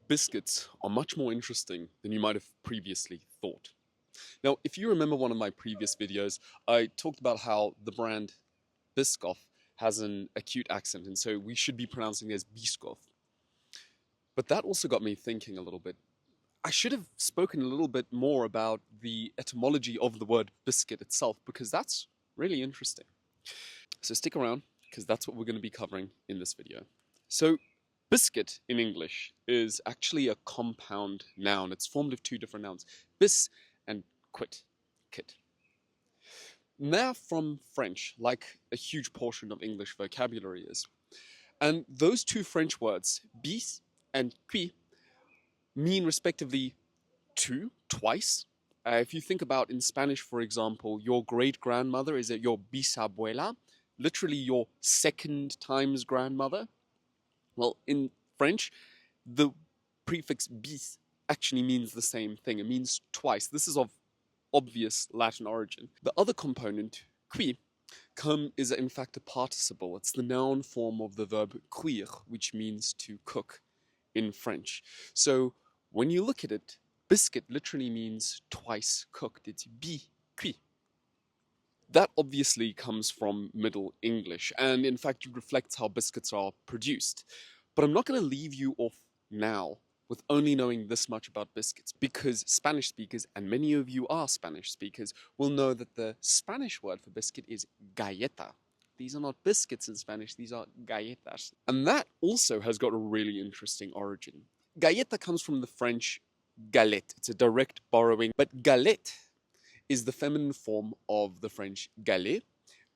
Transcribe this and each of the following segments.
biscuits are much more interesting than you might have previously thought. Now, if you remember one of my previous videos, I talked about how the brand Biscoff has an acute accent, and so we should be pronouncing it as Biscoff. But that also got me thinking a little bit. I should have spoken a little bit more about the etymology of the word biscuit itself, because that's really interesting. So stick around, because that's what we're going to be covering in this video. So biscuit in English is actually a compound noun. It's formed of two different nouns, bis and quit, kit. They're from French, like a huge portion of English vocabulary is. And those two French words, bis and cuit, mean respectively two, twice. If you think about in Spanish, for example, your great-grandmother is your bisabuela, literally your second times grandmother. Well, in French, the prefix bis actually means the same thing. It means twice. This is of obvious Latin origin. The other component, cuire, is in fact a participle. It's the noun form of the verb cuire, which means to cook in French. So when you look at it, biscuit literally means twice cooked. It's bi cuit. That obviously comes from Middle English, and in fact it reflects how biscuits are produced. But I'm not going to leave you off now with only knowing this much about biscuits, because Spanish speakers, and many of you are Spanish speakers, will know that the Spanish word for biscuit is galleta. These are not biscuits in Spanish, these are galletas. And that also has got a really interesting origin. Galleta comes from the French galette. It's a direct borrowing, but galette is the feminine form of the French galet,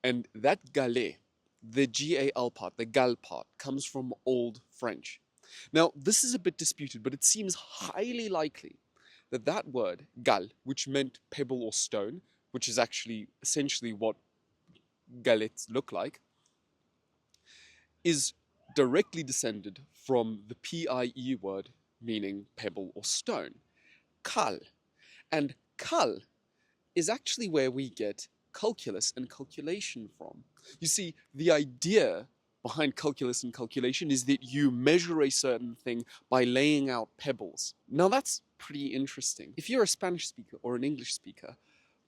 and that galet, the G-A-L part, the gal part, comes from Old French. Now, this is a bit disputed, but it seems highly likely that that word, gal, which meant pebble or stone, which is actually essentially what galettes look like, is directly descended from the P-I-E word meaning pebble or stone, cal. And cal is actually where we get calculus and calculation from. You see, the idea behind calculus and calculation is that you measure a certain thing by laying out pebbles. Now that's pretty interesting. If you're a Spanish speaker or an English speaker,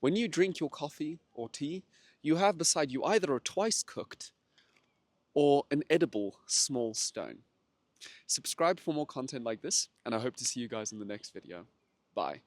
when you drink your coffee or tea, you have beside you either a twice cooked or an edible small stone. Subscribe for more content like this, and I hope to see you guys in the next video. Bye.